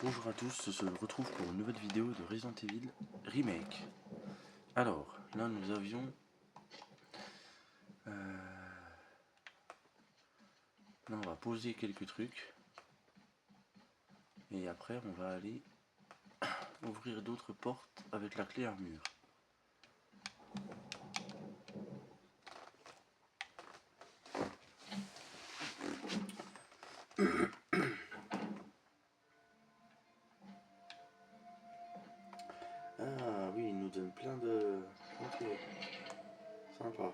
Bonjour à tous, on se retrouve pour une nouvelle vidéo de Resident Evil Remake. Alors, là nous avions... Là on va poser quelques trucs. Et après on va aller ouvrir d'autres portes avec la clé armure. Ah oui, il nous donne plein de... Ok, sympa.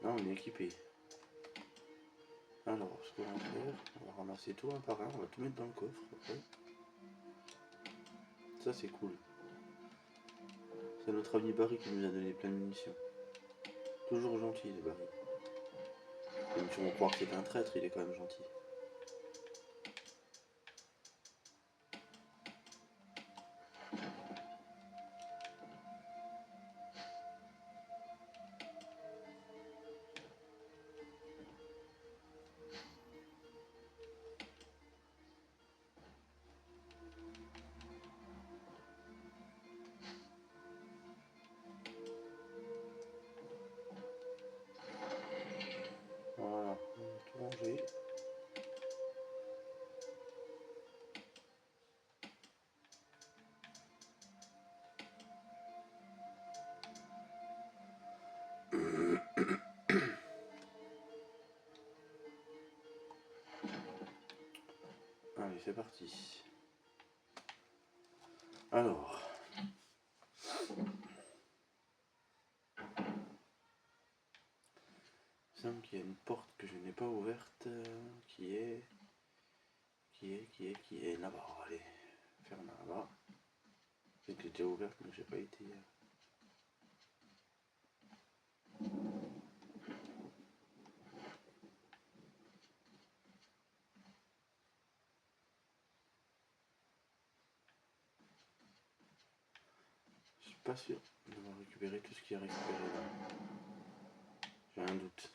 Là on est équipé. Alors, ce qu'on va faire, on va ramasser tout un par un, on va tout mettre dans le coffre. Okay. Ça c'est cool. C'est notre ami Barry qui nous a donné plein de munitions. Toujours gentil, le Barry. Même si on croit que c'est un traître, il est quand même gentil. Voilà, on a tout rangé. Allez, c'est parti. Alors, il semble qu'il y a une porte que je n'ai pas ouverte, qui est là-bas. On va aller faire là-bas. C'est qu'elle était ouverte, mais j'ai pas été. Je suis pas sûr d'avoir récupéré tout ce qui est récupéré là. J'ai un doute.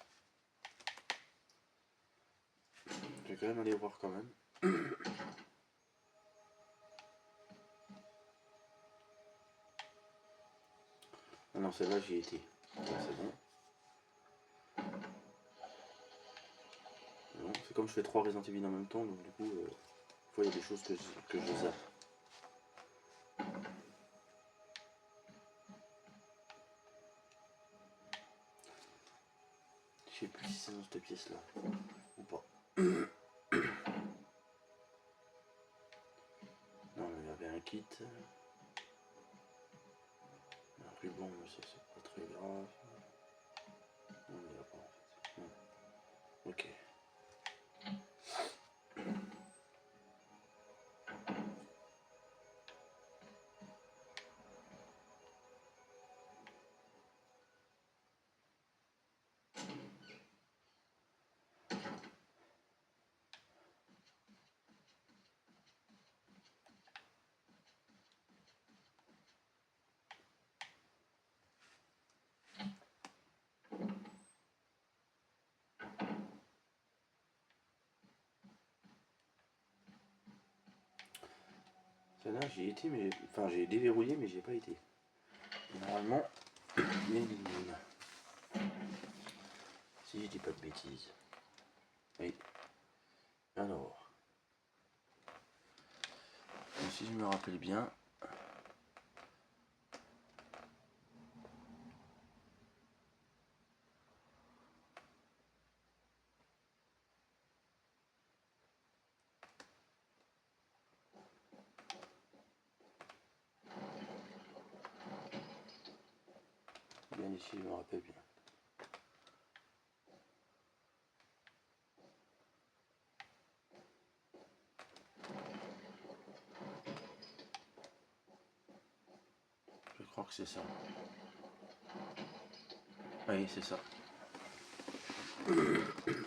Je vais quand même aller voir quand même. Ah non, celle-là j'y étais. Là c'est bon. Bon, c'est comme je fais 3 Resident Evil en même temps, donc du coup, des fois il y a des choses que je zappe. Je sais plus si c'est dans cette pièce là ou pas. Non, mais il y avait un kit. Un ruban, mais ça c'est pas très grave. Non, il n'y a pas en fait. Non. Ok. Celle-là, j'y ai été, mais. Enfin, j'ai déverrouillé, mais j'y ai pas été. Normalement, il y a une ligne. Si je dis pas de bêtises. Oui. Alors. Si je me rappelle bien. Bien ici, je me rappelle bien. Je crois que c'est ça. Oui, c'est ça.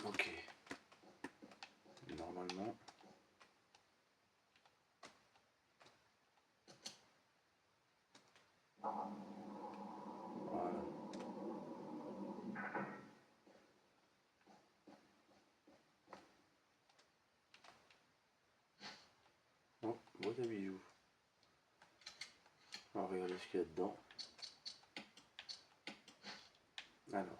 Ok. Normalement. Voilà. boîte à bijoux. On va regarder ce qu'il y a dedans. Alors.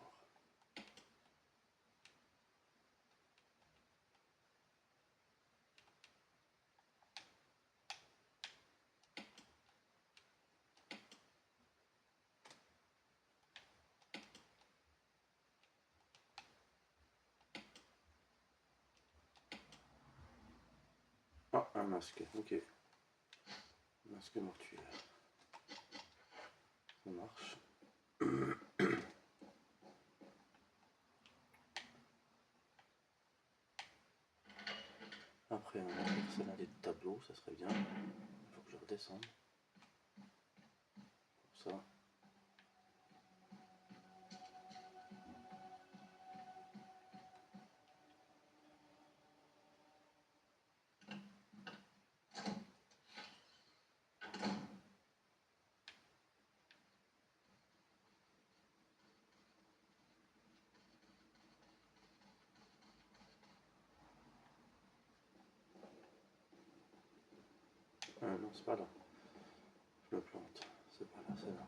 Ah, un masque, ok. Masque mortuaire. Ça marche. Après, on va faire ça dans des tableaux, ça serait bien. Il faut que je redescende. Comme ça. Non, c'est pas là. Je le plante. C'est pas là, c'est là.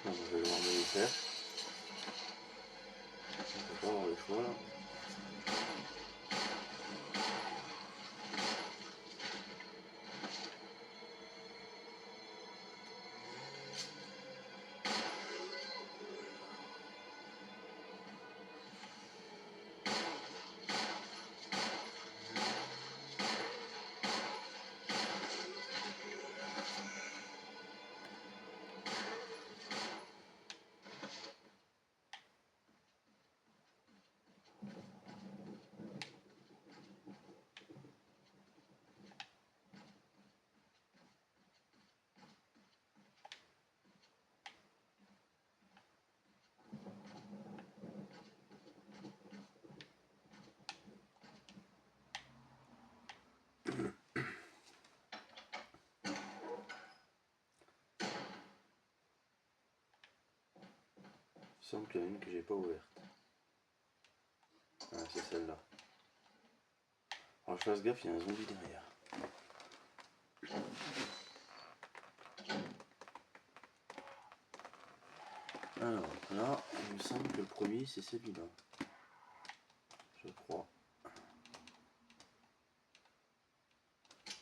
Bon, je vais devoir me les faire. On peut pas avoir le choix là. Il semble qu'il y en a une que j'ai pas ouverte. Ah, c'est celle-là. Alors je fasse gaffe, il y a un zombie derrière. Alors là, il me semble que le premier c'est celui-là. Je crois.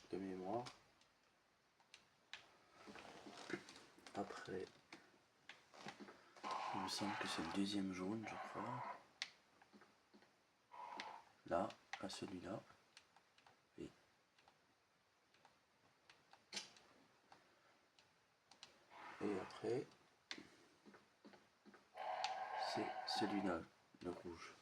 De mémoire. Après, il me semble que c'est le deuxième jaune, je crois. Là, à celui-là. Oui. Et après, c'est celui-là, le rouge.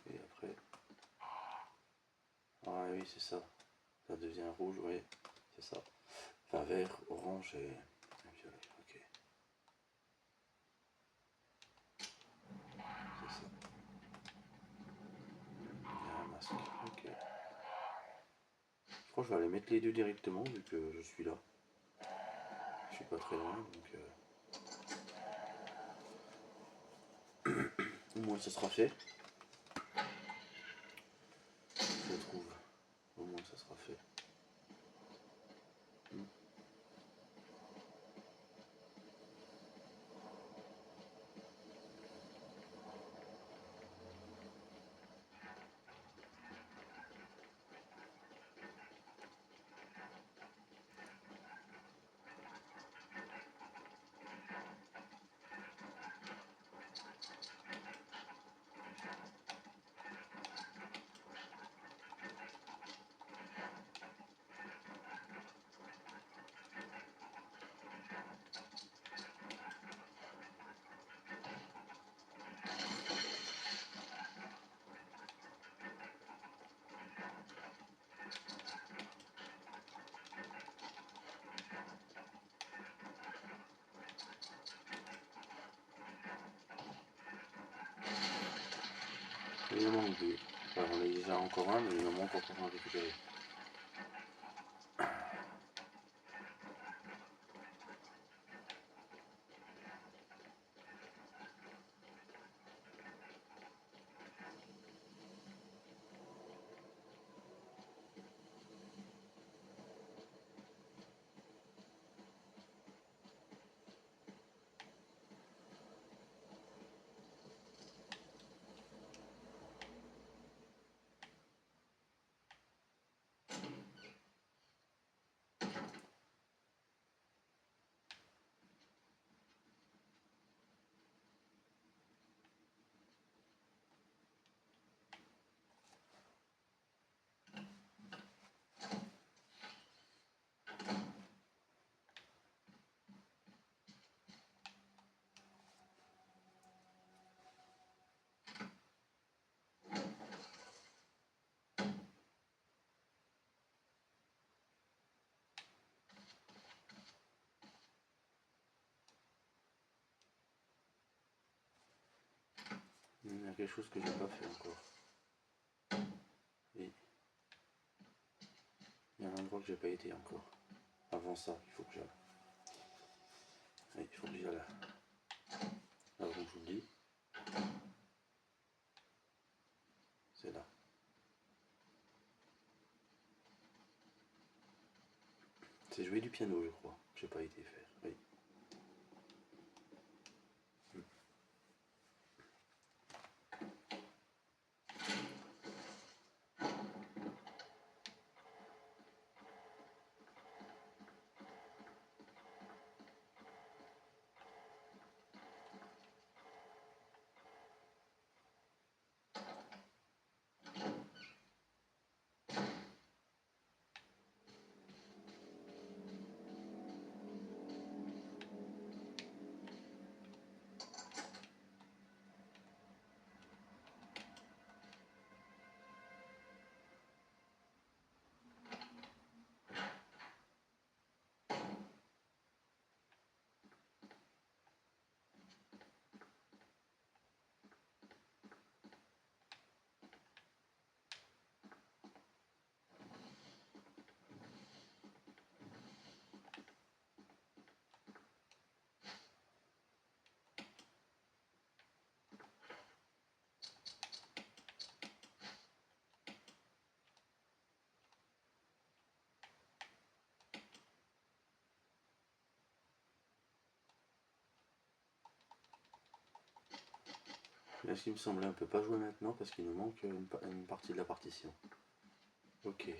Et après, ah oui, c'est ça. Ça devient rouge, oui, c'est ça. Enfin, vert, orange et violet, ok. C'est ça. Il y a un masque, ok. Je crois que je vais aller mettre les deux directement vu que je suis là. Je suis pas très loin, donc au moins ça sera fait. Je trouve. Au moins ça sera fait. Il en manque deux. Enfin, j'en ai déjà encore un, mais il en manque encore un à récupérer. Il y a quelque chose que j'ai pas fait encore. Oui. Il y a un endroit que j'ai pas été encore. Avant ça, il faut que j'aille. Oui, il faut que j'y aille là. Avant que j'oublie. C'est là. C'est jouer du piano, je crois. J'ai pas été faire. Oui. Là, ce qui me semblait un peu pas jouer maintenant parce qu'il nous manque une partie de la partition. Ok.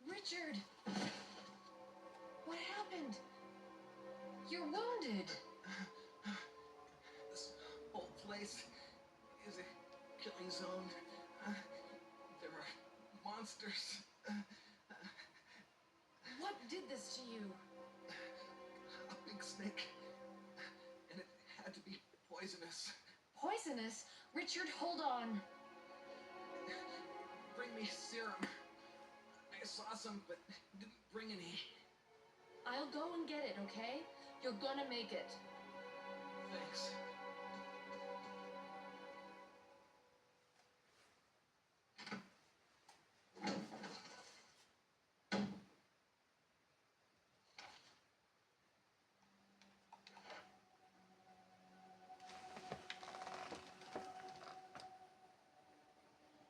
Richard! What happened? You're wounded. This whole place is a killing zone. There are monsters. What did this to you? A big snake. And it had to be poisonous. Poisonous? Richard, hold on. Bring me serum. I saw some, but didn't bring any. I'll go and get it, okay? You're gonna make it. Thanks.